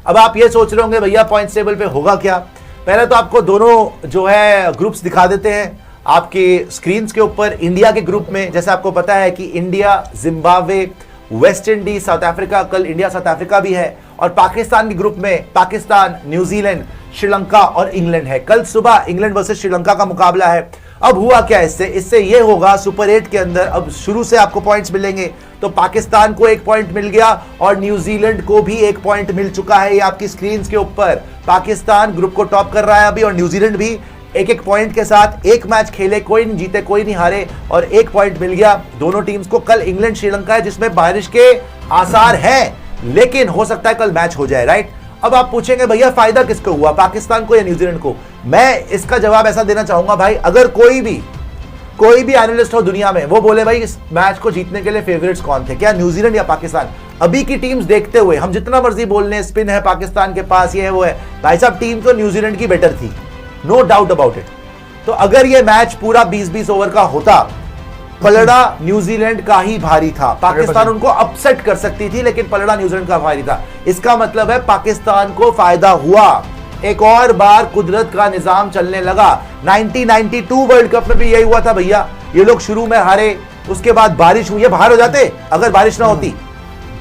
अब आप ये सोच रहे होंगे भैया पॉइंट्स टेबल पे होगा क्या। पहले तो आपको दोनों जो है ग्रुप्स दिखा देते हैं आपकी स्क्रीन के ऊपर। इंडिया के ग्रुप में जैसे आपको पता है कि India, Zimbabwe, West Indies, south Africa, कल इंडिया साउथ अफ्रीका भी है, और पाकिस्तान के ग्रुप में पाकिस्तान, न्यूजीलैंड, श्रीलंका और इंग्लैंड है। कल सुबह इंग्लैंड वर्सेस श्रीलंका का मुकाबला है। अब हुआ क्या इससे ये होगा सुपर 8 के अंदर अब शुरू से आपको पॉइंट्स मिलेंगे। तो पाकिस्तान को 1 पॉइंट मिल गया और न्यूजीलैंड को भी 1 पॉइंट मिल चुका है। ये आपकी स्क्रीन के ऊपर पाकिस्तान ग्रुप को टॉप कर रहा है अभी, और न्यूजीलैंड भी 1-1 पॉइंट के साथ। 1 मैच खेले, कोई नहीं जीते, कोई नहीं हारे, और 1 पॉइंट मिल गया दोनों टीम्स को। कल इंग्लैंड श्रीलंका है जिसमें बारिश के आसार हैं, लेकिन हो सकता है कल मैच हो जाए, राइट। अब आप पूछेंगे भैया फायदा किसको हुआ, पाकिस्तान को या न्यूजीलैंड को। मैं इसका जवाब ऐसा देना चाहूंगा भाई, अगर कोई भी एनालिस्ट हो दुनिया में वो बोले भाई इस मैच को जीतने के लिए फेवरेट्स कौन थे, क्या न्यूजीलैंड या पाकिस्तान, अभी की टीम्स देखते हुए हम जितना मर्जी बोल लें स्पिन है पाकिस्तान के पास, ये है वो है, भाई साहब टीम तो न्यूजीलैंड की बेटर थी, नो डाउट अबाउट इट। तो अगर ये मैच पूरा 20-20 ओवर का होता, पलड़ा न्यूजीलैंड का ही भारी था। पाकिस्तान उनको अपसेट कर सकती थी, लेकिन पलड़ा न्यूजीलैंड का भारी था। इसका मतलब है पाकिस्तान को फायदा हुआ। एक और बार कुदरत का निजाम चलने लगा। 1992 वर्ल्ड कप में भी यही हुआ था भैया, ये लोग शुरू में हारे, उसके बाद बारिश हुई, ये बाहर हो जाते अगर बारिश ना होती।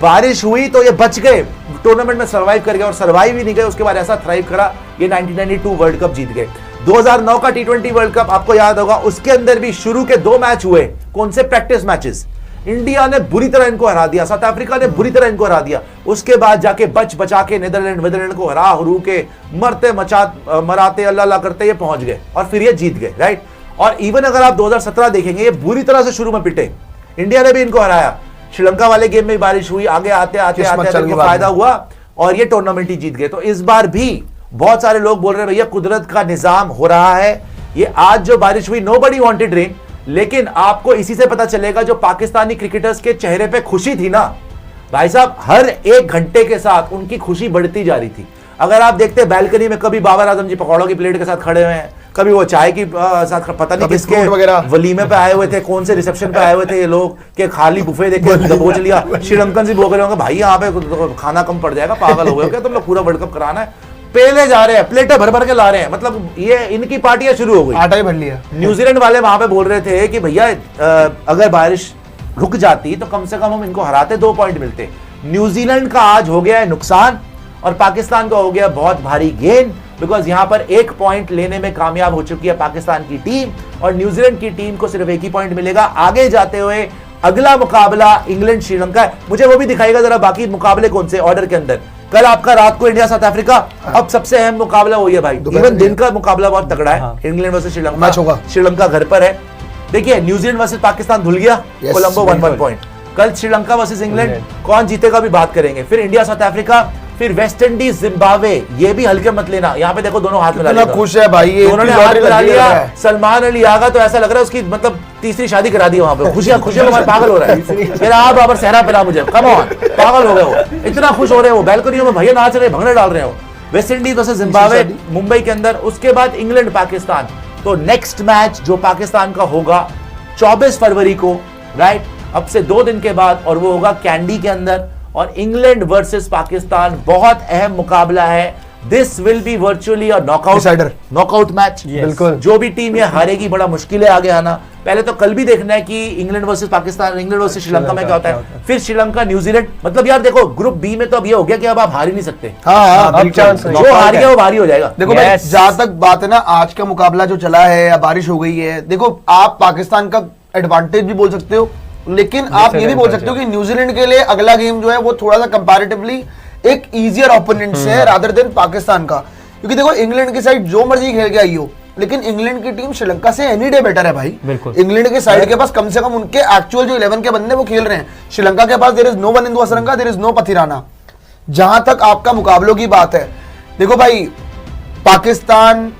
बारिश हुई तो ये बच गए, टूर्नामेंट में सर्वाइव कर गए, और सर्वाइव ही नहीं गए, उसके बाद ऐसा थ्राइव करा, ये 1992 वर्ल्ड कप जीत गए। 2009 का T20 वर्ल्ड कप आपको याद होगा, उसके अंदर भी शुरू के 2 मैच हुए, कौन से प्रैक्टिस मैचेस, इंडिया ने बुरी तरह इनको हरा दिया, साउथ अफ्रीका ने बुरी तरह इनको हरा दिया, उसके बाद जाके बचा के नीदरलैंड को हरू के मरते मराते अल्लाह करते ये पहुंच गए, और फिर ये जीत गए, राइट। और इवन अगर आप 2017 देखेंगे, ये बुरी तरह से शुरू में पिटे, इंडिया ने भी इनको हराया, श्रीलंका वाले गेम में बारिश हुई, आगे आते आते फायदा हुआ और ये टूर्नामेंट ही जीत गए। तो इस बार भी बहुत सारे लोग बोल रहे हैं भैया कुदरत का निजाम हो रहा है। ये आज जो बारिश हुई, नोबडी वांटेड रेन, लेकिन आपको इसी से पता चलेगा जो पाकिस्तानी क्रिकेटर्स के चेहरे पे खुशी थी ना भाई साहब, हर 1 घंटे के साथ उनकी खुशी बढ़ती जा रही थी। अगर आप देखते बैल्कनी में कभी बाबर आजम जी पकौड़ों की प्लेट के साथ खड़े हुए हैं, कभी वो चाय की साथ, पता नहीं किसके वलीमे पे आए हुए थे, कौन से रिसेप्शन पे आए हुए थे ये लोग, के खाली बुफे देखे दबोच लिया। श्रीलंकन से बोल रहे होंगे भाई यहाँ पे खाना कम पड़ जाएगा, पागल हो गए क्या तुम लोग, पूरा वर्ल्ड कप कराना है, पेले जा रहे हैं, प्लेटें भर भर के ला रहे हैं, मतलब ये इनकी पार्टियां शुरू हो गई, आटा ही भर लिया। न्यूजीलैंड वाले वहां पे बोल रहे थे कि भैया अगर बारिश रुक जाती तो कम से कम हम इनको हराते, 2 पॉइंट मिलते। न्यूजीलैंड का आज हो गया है नुकसान और पाकिस्तान का हो गया बहुत भारी गेन, बिकॉज यहां पर 1 पॉइंट लेने में कामयाब हो चुकी है पाकिस्तान की टीम, और न्यूजीलैंड की टीम को सिर्फ 1 ही पॉइंट मिलेगा। आगे जाते हुए अगला मुकाबला इंग्लैंड श्रीलंका है, मुझे वो भी दिखाएगा जरा बाकी मुकाबले कौन से ऑर्डर के अंदर। कल आपका रात को इंडिया साउथ अफ्रीका, अब सबसे अहम मुकाबला वही है भाई, इवन दिन का मुकाबला बहुत तगड़ा है, इंग्लैंड वर्सेस श्रीलंका, श्रीलंका घर पर है। देखिए न्यूजीलैंड वर्सेस पाकिस्तान धुल गया, कोलंबो 1-1 पॉइंट। कल श्रीलंका वर्सेस इंग्लैंड, कौन जीतेगा भी बात करेंगे। फिर इंडिया साउथ अफ्रीका, फिर वेस्ट इंडीज जिम्बाब्वे, ये भी हल्के मत लेना, यहाँ पे देखो दोनों हाथ मिला लिया, खुश है भाई, दोनों ने हाथ मिला लिया। सलमान अली आगा तो ऐसा लग रहा है उसकी मतलब तीसरी शादी करा दी वहां पे, खुशियां पागल हो रहा है, मेरा आप बाबर सहरा पिला मुझे, कम ऑन, पागल हो गए वो, इतना खुश हो रहे हो, बैल्कनियों में भैया नाच रहे, भंगड़े डाल रहे हो। West Indies versus Zimbabwe Mumbai के अंदर, उसके बाद इंग्लैंड पाकिस्तान। तो नेक्स्ट मैच जो पाकिस्तान का होगा 24 फरवरी को, राइट, अब से 2 दिन के बाद, और वो होगा कैंडी के अंदर, और इंग्लैंड वर्सेस पाकिस्तान बहुत अहम मुकाबला है। This will be virtually a knockout match, बिल्कुल, जो भी टीम ये हारेगी बड़ा मुश्किल है आगे आना। पहले तो कल भी देखना है कि England versus Pakistan, England versus Sri Lanka में क्या होता है, फिर श्रीलंका न्यूजीलैंड, मतलब यार देखो ग्रुप बी में तो अब ये हो गया कि अब आप हार ही नहीं सकते, जो हार गया वो भारी हो जाएगा। देखो भाई, जहां तक बात है ना, आज का मुकाबला जो चला है या बारिश हो गई है, देखो आप पाकिस्तान का एडवांटेज भी बोल सकते हो, लेकिन आप ये भी बोल सकते हो कि न्यूजीलैंड के लिए अगला गेम जो है वो थोड़ा सा कंपैरेटिवली एक इजियर ओपोनेंट है रादर देन पाकिस्तान का, क्योंकि देखो इंग्लैंड की साइड जो मर्जी खेल के आई हो, लेकिन इंग्लैंड की टीम श्रीलंका से एनी डे बेटर है भाई। इंग्लैंड के साइड के पास कम से कम उनके एक्चुअल जो 11 के बंदे वो खेल रहे हैं, श्रीलंका के पास there is no one in Hasaranga, there is no Pathirana. जहां तक आपका मुकाबलों की बात है, देखो भाई पाकिस्तान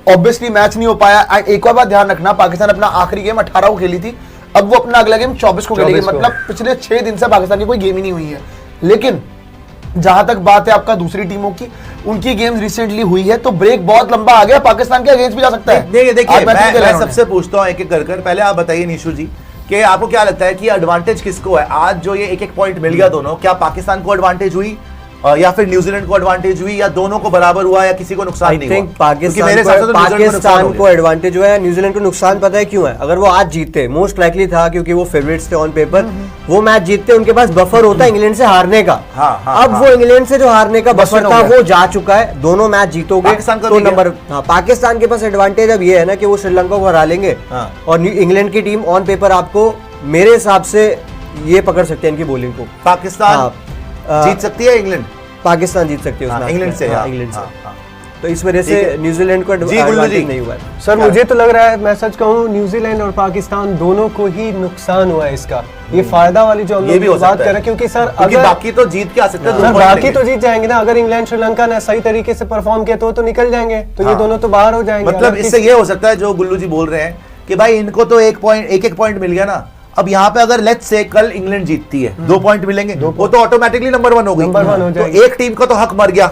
ऑब्वियसली मैच नहीं हो पाया। एक और बात ध्यान रखना, पाकिस्तान अपना आखिरी गेम 18 को खेली थी, अब वो अपना अगला गेम 24 को खेलेगी, मतलब पिछले 6 दिन से पाकिस्तान की कोई गेम ही नहीं हुई है। लेकिन जहां तक बात है आपका दूसरी टीमों की, उनकी गेम्स रिसेंटली हुई है, तो ब्रेक बहुत लंबा आ गया, पाकिस्तान के अगेंस्ट भी जा सकता है। देखिए मैं सबसे पूछता हूं एक एक कर, पहले आप बताइए निशु जी कि आपको क्या लगता है कि एडवांटेज किसको है? आज जो ये 1-1 पॉइंट मिल गया दोनों, क्या पाकिस्तान को एडवांटेज हुई या फिर न्यूजीलैंड को एडवांटेज हुई, या दोनों को बराबर हुआ, या किसी को नुकसान नहीं हुआ? क्योंकि मेरे हिसाब से तो पाकिस्तान को एडवांटेज हुआ है, न्यूजीलैंड को नुकसान पता है क्यों है? अगर वो आज जीतते, मोस्ट लाइकली था क्योंकि वो फेवरेट्स थे ऑन पेपर, वो मैच जीतते, उनके पास बफर होता है इंग्लैंड से हारने का। अब वो इंग्लैंड से जो हारने का बफर था वो जा चुका है, दोनों मैच जीतोगे तो नंबर। पाकिस्तान के पास एडवांटेज अब ये है ना कि वो श्रीलंका को हरा लेंगे, और इंग्लैंड की टीम ऑन पेपर आपको मेरे हिसाब से ये पकड़ सकते हैं इनकी बॉलिंग को। पाकिस्तान जीत सकती है इंग्लैंड, पाकिस्तान जीत सकती है इंग्लैंड से, इंग्लैंड से। तो इस वजह से न्यूजीलैंड को एडवांटेज नहीं हुआ है। सर मुझे तो लग रहा है, मैं सच कहूँ, न्यूजीलैंड और पाकिस्तान दोनों को ही नुकसान हुआ है इसका। ये फायदा वाली जो हम लोग बात कर रहे हैं, क्योंकि सर अगर बाकी तो जीत के आ सकते हैं, बाकी तो जीत जाएंगे ना। अगर इंग्लैंड श्रीलंका ने सही तरीके से परफॉर्म किया तो निकल जाएंगे, तो ये दोनों तो बाहर हो जाएंगे। मतलब इससे ये हो सकता है जो गुल्लू जी बोल रहे हैं कि भाई इनको तो एक पॉइंट मिल गया ना, अब यहाँ पे अगर लेट्स से कल इंग्लैंड जीतती है 2 पॉइंट मिलेंगे, वो तो ऑटोमेटिकली नंबर 1 हो गई, तो एक टीम का तो हक मर गया।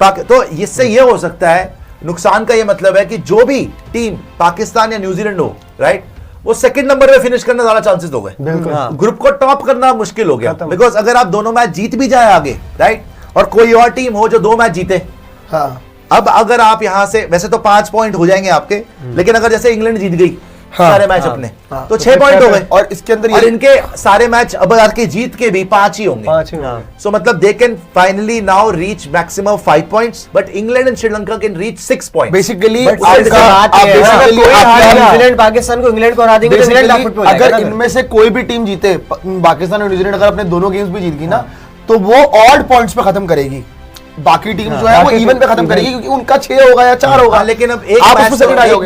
तो इससे ये हो सकता है, नुकसान का ये मतलब है कि जो भी टीम पाकिस्तान या न्यूजीलैंड हो, राइट, वो सेकंड नंबर पे फिनिश करने ज्यादा चांसेस हो गए, ग्रुप को टॉप करना मुश्किल हो गया। बिकॉज अगर आप दोनों मैच जीत भी जाए आगे, राइट, और कोई और टीम हो जो 2 मैच जीते, अब अगर आप यहां से, वैसे तो 5 पॉइंट हो जाएंगे आपके, लेकिन अगर जैसे इंग्लैंड जीत गई सारे मैच अपने, तो 6 पॉइंट हो गए, और इसके अंदर और इनके सारे मैच अब के जीत के भी 5 ही होंगे। सो मतलब they can finally now reach maximum 5 points, but England and Sri Lanka can reach 6 points. Basically New Zealand Pakistan को इंग्लैंड को हरा देंगे, अगर इनमें से कोई भी टीम जीते, पाकिस्तान और न्यूजीलैंड अगर अपने दोनों गेम्स भी जीत गई ना, तो वो ऑड पॉइंट्स पे खत्म करेगी, बाकी टीम जो है वो इवन पे खत्म करेगी, क्योंकि उनका 6 होगा या 4 होगा। लेकिन अब एक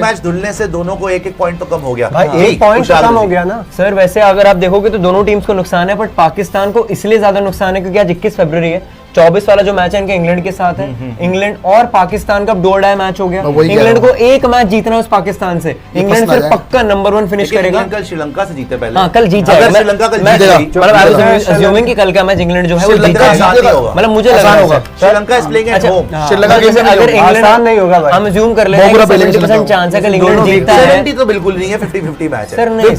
मैच धुलने से दोनों को 1-1 पॉइंट तो कम हो गया, एक पॉइंट कम हो गया ना सर। वैसे अगर आप देखोगे तो दोनों टीम्स को नुकसान है, बट पाकिस्तान को इसलिए ज्यादा नुकसान है क्योंकि आज 21 फरवरी है, 24 वाला जो मैच है इनका इंग्लैंड के साथ है, इंग्लैंड और पाकिस्तान का 2 मैच हो गया। इंग्लैंड को एक मैच जीतना है उस पाकिस्तान से, इंग्लैंड फिर पक्का नंबर 1 फिनिश करेगा। कल श्रीलंका से जीते पहले, हाँ कल जीत जाएगा, श्रीलंका कल जीतेगा, मतलब अज्यूमिंग कि कल का मैच इंग्लैंड जो है वो जीत जाएगा, मतलब मुझे लग रहा है Sri Lanka is playing at home. Sri Lanka अगर इंग्लैंड नहीं होगा, हम अज्यूम कर लेते हैं 70% चांस है कल इंग्लैंड जीतता है। 70 तो बिल्कुल नहीं है, 50-50 मैच है सर। नहीं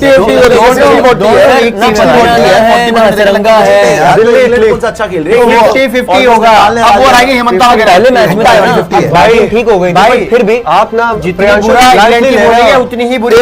श्रीलंका है, बिल्कुल अच्छा खेल रही है, 50-50 होगा। अब वो आएंगे हेमंत पहले मैच में भाई ठीक हो गई, भाई फिर भी आप ना जितनी बुरा इंग्लैंड की बोलेंगे उतनी ही बुरी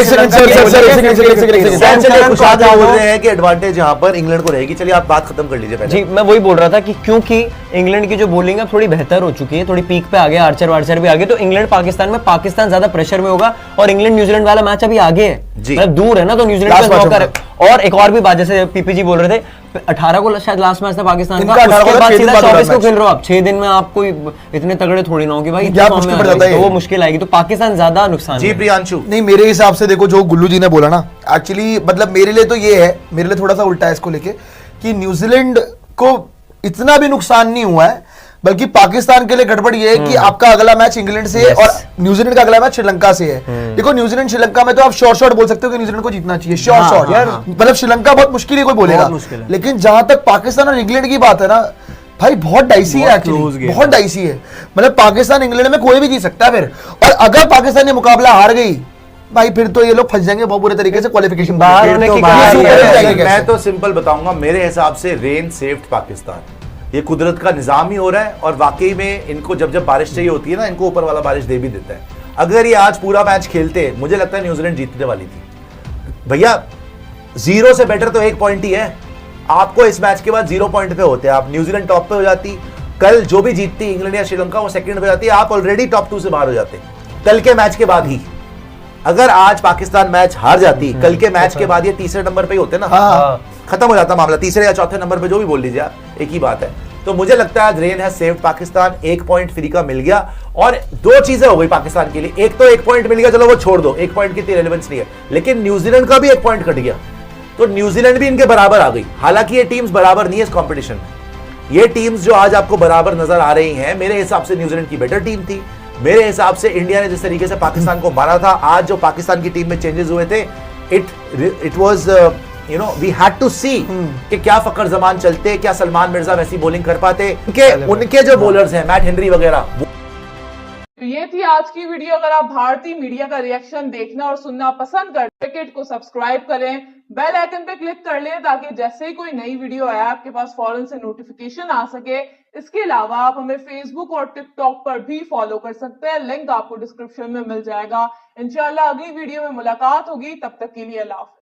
बोल रहे हैं कि एडवांटेज यहाँ पर इंग्लैंड को रहेगी। चलिए आप बात खत्म कर लीजिए पहले। जी मैं वही बोल रहा था कि क्योंकि इंग्लैंड की जो बॉलिंग है थोड़ी बेहतर हो चुकी है, थोड़ी पीक पे आ गया, आर्चर भी आगे, तो इंग्लैंड पाकिस्तान में पाकिस्तान ज्यादा प्रेशर में होगा, और इंग्लैंड न्यूजीलैंड वाला मैच अभी आगे है, मतलब दूर है ना, तो न्यूजीलैंड का मौका। और एक और भी बात, जैसे पीपीजी बोल रहे थे 18 को शायद लास्ट मैच था पाकिस्तान का, उसके बाद सीधा 24 को खेल रहे हो आप, 6 दिन में आप कोई इतने तगड़े थोड़ी ना हो कि भाई तो वो मुश्किल आएगी, तो पाकिस्तान ज्यादा नुकसान। जी प्रियांशु। नहीं, मेरे हिसाब से देखो जो गुल्लू जी ने बोला ना, एक्चुअली मतलब मेरे लिए तो ये है, मेरे लिए थोड़ा सा उल्टा है इसको लेके, कि न्यूजीलैंड को इतना भी नुकसान नहीं हुआ है, बल्कि पाकिस्तान के लिए गड़बड़ ये है कि आपका अगला मैच इंग्लैंड से है और न्यूजीलैंड का अगला मैच श्रीलंका से है। देखो न्यूजीलैंड श्रीलंका में तो आप शॉर्ट बोल सकते हो कि न्यूजीलैंड को जीतना चाहिए, शॉर्ट यार, मतलब श्रीलंका बहुत मुश्किल है कोई बोलेगा, लेकिन जहां तक पाकिस्तान और इंग्लैंड की बात है ना भाई, बहुत डाइसी है एक्चुअली, बहुत डाइसी है। मतलब पाकिस्तान इंग्लैंड में कोई भी जीत सकता है फिर, और अगर पाकिस्तान ये मुकाबला हार गई भाई, फिर तो ये लोग फंस जाएंगे बहुत बुरे तरीके से क्वालिफिकेशन बाहर होने की। मैं तो सिंपल बताऊंगा, मेरे हिसाब से रेन सेव्ड पाकिस्तान, ये कुदरत का निजाम ही हो रहा है, और वाकई में इनको जब जब बारिश चाहिए होती है ना, इनको ऊपर वाला बारिश दे भी देता है। अगर ये आज पूरा मैच खेलते, मुझे लगता है न्यूजीलैंड जीतने वाली थी। भैया 0 से बेटर तो 1 पॉइंट ही है, आपको इस मैच के बाद 0 पॉइंट पे होते हैं आप, न्यूजीलैंड टॉप पे हो जाती, कल जो भी जीतती इंग्लैंड या श्रीलंका वो सेकंड पे जाती, आप ऑलरेडी टॉप 2 से बाहर हो जाते कल के मैच के बाद ही। अगर आज पाकिस्तान मैच हार जाती, कल के मैच के बाद ये तीसरे नंबर पे ही होते ना, खत्म हो जाता मामला, तीसरे या चौथे नंबर पे जो भी बोल लीजिए आप, एक ही बात है। तो मुझे लगता है rain has saved Pakistan, 1 point free का मिल गया, और 2 चीजें हो गई पाकिस्तान के लिए। एक तो 1 पॉइंट मिल गया, चलो वो छोड़ दो, 1 पॉइंट की इतनी रेलेवेंस नहीं है, लेकिन न्यूजीलैंड का भी 1 पॉइंट कट गया, तो न्यूजीलैंड भी इनके बराबर आ गई। हालांकि ये टीम्स बराबर नहीं है इस कॉम्पिटिशन में, ये टीम्स जो आज आपको बराबर नजर आ रही हैं, मेरे हिसाब से न्यूजीलैंड की बेटर टीम थी। मेरे हिसाब से इंडिया ने जिस तरीके से पाकिस्तान को मारा था, आज जो पाकिस्तान की टीम में चेंजेस हुए थे, it was you know we had to see कि क्या फकर जमान चलते, क्या सलमान मिर्जा वैसी बॉलिंग कर पाते, उनके जो बॉलर्स हैं मैट हेनरी वगैरह। तो ये थी आज की वीडियो। अगर आप भारतीय मीडिया का रिएक्शन देखना और सुनना पसंद करते हैं, क्रिकेट को सब्सक्राइब करें, बेल आइकन पे क्लिक कर लें, ताकि जैसे ही कोई नई वीडियो आए आपके पास फौरन से नोटिफिकेशन आ सके। इसके अलावा आप हमें फेसबुक और टिकटॉक पर भी फॉलो कर सकते हैं, लिंक आपको डिस्क्रिप्शन में मिल जाएगा। इंशाल्लाह अगली वीडियो में मुलाकात होगी, तब तक के लिए अल्लाह हाफ़िज़।